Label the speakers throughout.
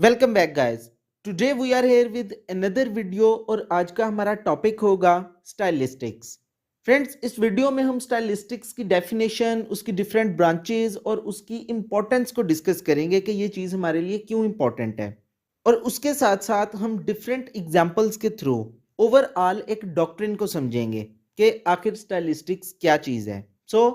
Speaker 1: Welcome back guys. Today we are here with another video और आज का हमारा टॉपिक होगा स्टाइलिस्टिक्स। फ्रेंड्स, इस वीडियो में हम स्टाइलिस्टिक्स की डेफिनेशन, उसकी डिफरेंट ब्रांचेस और उसकी इंपॉर्टेंस को डिस्कस करेंगे कि ये चीज़ हमारे लिए क्यों इंपॉर्टेंट है। और उसके साथ साथ हम डिफरेंट एग्जांपल्स के थ्रू ओवरऑल एक डॉक्ट्रिन को समझेंगे कि आखिर स्टाइलिस्टिक्स क्या चीज़ है। So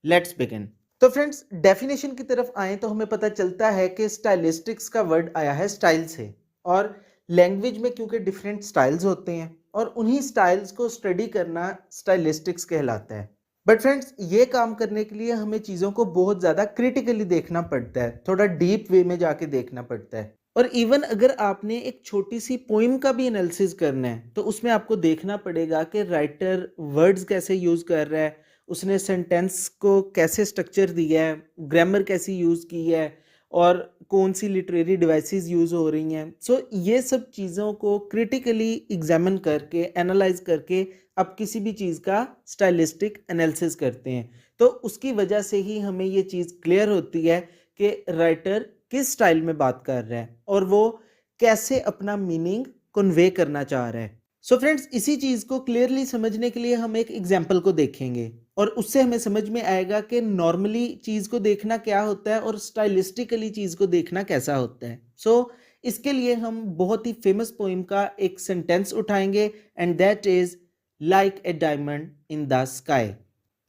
Speaker 1: let's begin. तो फ्रेंड्स, डेफिनेशन की तरफ आए तो हमें पता चलता है कि स्टाइलिस्टिक्स का वर्ड आया है स्टाइल से। और लैंग्वेज में क्योंकि डिफरेंट स्टाइल्स होते हैं और उन्हीं स्टाइल्स को स्टडी करना स्टाइलिस्टिक्स कहलाता है। बट फ्रेंड्स, ये काम करने के लिए हमें चीज़ों को बहुत ज़्यादा क्रिटिकली देखना पड़ता है, थोड़ा डीप वे में जाके देखना पड़ता है। और इवन अगर आपने एक छोटी सी पोइम का भी एनालिसिस करना है तो उसमें आपको देखना पड़ेगा कि राइटर वर्ड्स कैसे यूज़ कर रहा है, उसने सेंटेंस को कैसे स्ट्रक्चर दिया है, ग्रामर कैसी यूज़ की है और कौन सी लिटरेरी डिवाइसेस यूज़ हो रही हैं। सो ये सब चीज़ों को क्रिटिकली एग्जामिन करके, एनालाइज करके आप किसी भी चीज़ का स्टाइलिस्टिक एनालिसिस करते हैं। तो उसकी वजह से ही हमें ये चीज़ क्लियर होती है कि राइटर किस स्टाइल में बात कर रहा है और वो कैसे अपना मीनिंग कन्वे करना चाह रहा है। सो फ्रेंड्स, इसी चीज़ को क्लियरली समझने के लिए हम एक एग्जाम्पल को देखेंगे और उससे हमें समझ में आएगा कि नॉर्मली चीज़ को देखना क्या होता है और स्टाइलिस्टिकली चीज़ को देखना कैसा होता है। सो इसके लिए हम बहुत ही फेमस पोइम का एक सेंटेंस उठाएंगे and that is like a diamond in the sky.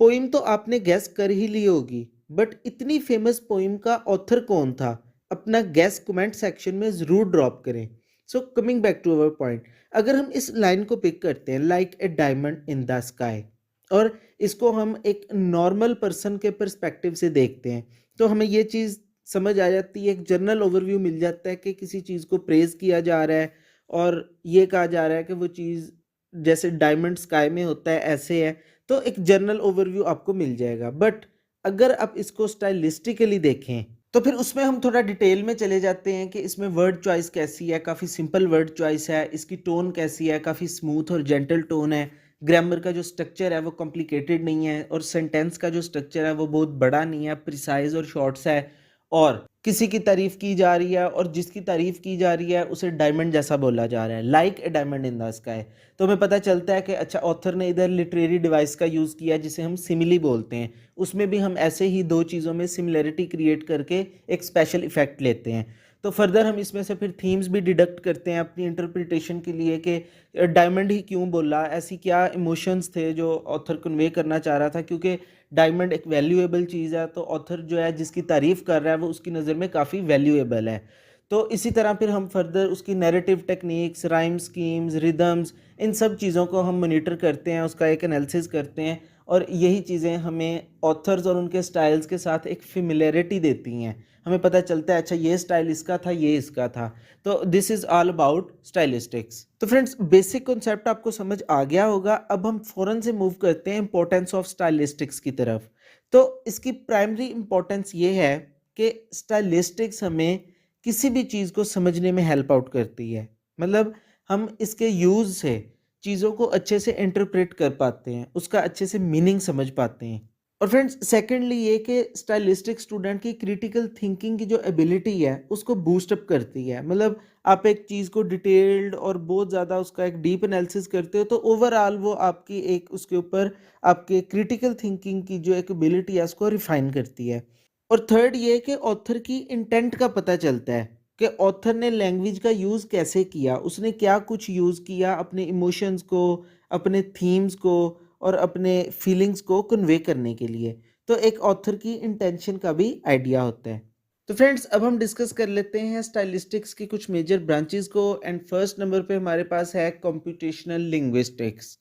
Speaker 1: Poem तो आपने गैस कर ही ली होगी, बट इतनी फेमस पोइम का ऑथर कौन था? अपना गैस कमेंट सेक्शन में ज़रूर ड्रॉप करें। So coming back to our point, अगर हम इस लाइन को पिक करते हैं like a diamond in the sky और इसको हम एक नॉर्मल पर्सन के पर्सपेक्टिव से देखते हैं तो हमें ये चीज़ समझ आ जाती है, एक जनरल ओवरव्यू मिल जाता है कि किसी चीज़ को प्रेज किया जा रहा है और ये कहा जा रहा है कि वो चीज़ जैसे डायमंड स्काई में होता है ऐसे है। तो एक जनरल ओवरव्यू आपको मिल जाएगा। बट अगर आप इसको स्टाइलिस्टिकली देखें तो फिर उसमें हम थोड़ा डिटेल में चले जाते हैं कि इसमें वर्ड चॉइस कैसी है, काफ़ी सिंपल वर्ड चॉइस है, इसकी टोन कैसी है, काफ़ी स्मूथ और जेंटल टोन है, ग्रामर का जो स्ट्रक्चर है वो कॉम्प्लिकेटेड नहीं है और सेंटेंस का जो स्ट्रक्चर है वो बहुत बड़ा नहीं है, प्रिसाइज और शॉर्ट्स है। और किसी की तारीफ की जा रही है और जिसकी तारीफ की जा रही है उसे डायमंड जैसा बोला जा रहा है, like a diamond in the sky. तो हमें पता चलता है कि अच्छा, ऑथर ने इधर लिटरेरी डिवाइस का यूज़ किया जिसे हम सिमिली बोलते हैं। उसमें भी हम ऐसे ही दो चीज़ों में सिमिलरिटी क्रिएट करके एक स्पेशल इफेक्ट लेते हैं। तो फर्दर हम इसमें से फिर थीम्स भी डिडक्ट करते हैं अपनी इंटरप्रिटेशन के लिए कि डायमंड ही क्यों बोला, ऐसी क्या इमोशंस थे जो ऑथर कन्वे करना चाह रहा था। क्योंकि डायमंड एक वैल्यूएबल चीज़ है तो ऑथर जो है जिसकी तारीफ़ कर रहा है वो उसकी नज़र में काफ़ी वैल्यूएबल है। तो इसी तरह फिर हम फर्दर उसकी narrative techniques, rhyme schemes, rhythms, इन सब चीज़ों को हम मॉनिटर करते हैं, उसका एक एनालिसिस करते हैं और यही चीज़ें हमें ऑथर्स और उनके स्टाइल्स के साथ एक फेमिलियरिटी देती हैं। हमें पता चलता है अच्छा, ये स्टाइल इसका था, ये इसका था। तो this is all about stylistics. तो फ्रेंड्स, बेसिक कॉन्सेप्ट आपको समझ आ गया होगा। अब हम फ़ौरन से मूव करते हैं इंपॉर्टेंस ऑफ स्टाइलिस्टिक्स की तरफ। तो इसकी प्राइमरी इंपॉर्टेंस ये है कि स्टाइलिस्टिक्स हमें किसी भी चीज़ को समझने में हेल्प आउट करती है। मतलब हम इसके यूज़ से चीज़ों को अच्छे से इंटरप्रेट कर पाते हैं, उसका अच्छे से मीनिंग समझ पाते हैं। और फ्रेंड्स, सेकेंडली ये कि स्टाइलिस्टिक स्टूडेंट की क्रिटिकल थिंकिंग की जो एबिलिटी है उसको बूस्ट अप करती है। मतलब आप एक चीज़ को डिटेल्ड और बहुत ज़्यादा उसका एक डीप एनालिसिस करते हो तो ओवरऑल वो आपकी एक उसके ऊपर आपके क्रिटिकल थिंकिंग की जो एक एबिलिटी है उसको रिफाइन करती है। और थर्ड ये कि ऑथर की इंटेंट का पता चलता है कि ऑथर ने लैंग्वेज का यूज़ कैसे किया, उसने क्या कुछ यूज़ किया अपने इमोशंस को, अपने थीम्स को और अपने फीलिंग्स को कन्वे करने के लिए। तो एक ऑथर की इंटेंशन का भी आइडिया होता है। तो फ्रेंड्स, अब हम डिस्कस कर लेते हैं स्टाइलिस्टिक्स की कुछ मेजर ब्रांचेस को एंड फर्स्ट नंबर पे हमारे पास है computational linguistics.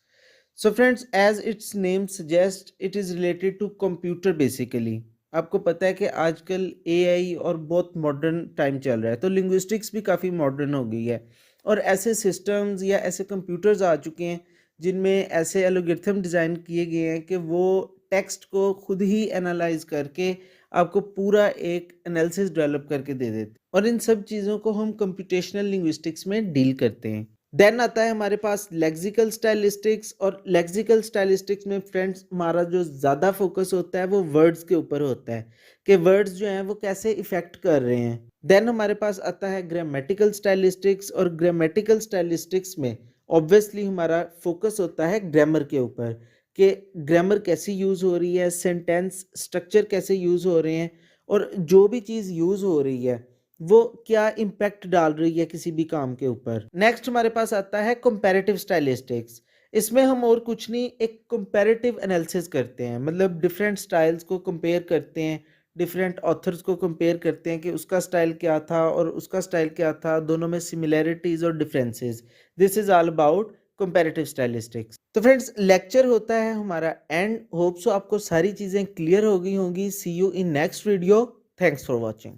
Speaker 1: So friends, as its name suggest it is related to computer basically. आपको पता है कि आजकल एआई और बहुत मॉडर्न टाइम चल रहा है तो लिंग्विस्टिक्स भी काफ़ी मॉडर्न हो गई है और ऐसे सिस्टम्स या ऐसे कंप्यूटर्स आ चुके हैं जिनमें ऐसे एल्गोरिथम डिज़ाइन किए गए हैं कि वो टेक्स्ट को खुद ही एनालाइज करके आपको पूरा एक एनालिसिस डेवलप करके दे देते हैं और इन सब चीज़ों को हम कंप्यूटेशनल लिंग्विस्टिक्स में डील करते हैं। देन आता है हमारे पास लेक्सिकल स्टाइलिस्टिक्स और लेक्सिकल स्टाइलिस्टिक्स में फ्रेंड्स हमारा जो ज़्यादा फोकस होता है वो वर्ड्स के ऊपर होता है कि वर्ड्स जो हैं वो कैसे इफ़ेक्ट कर रहे हैं। देन हमारे पास आता है ग्रामेटिकल स्टाइलिस्टिक्स, और ग्रामेटिकल स्टाइलिस्टिक्स में ऑब्वियसली हमारा फोकस होता है ग्रामर के ऊपर कि ग्रामर कैसे यूज़ हो रही है, सेंटेंस स्ट्रक्चर कैसे यूज़ हो रहे हैं, और जो भी चीज़ यूज़ हो रही है वो क्या इम्पैक्ट डाल रही है किसी भी काम के ऊपर। नेक्स्ट हमारे पास आता है कंपैरेटिव स्टाइलिस्टिक्स। इसमें हम और कुछ नहीं, एक कंपैरेटिव एनालिसिस करते हैं, मतलब डिफरेंट स्टाइल्स को कंपेयर करते हैं, डिफरेंट ऑथर्स को कंपेयर करते हैं कि उसका स्टाइल क्या था और उसका स्टाइल क्या था, दोनों में सिमिलैरिटीज और differences. This is all about comparative stylistics. तो फ्रेंड्स, लेक्चर होता है हमारा एंड। होप सो आपको सारी चीज़ें क्लियर हो गई होंगी। See you in next video. Thanks for watching.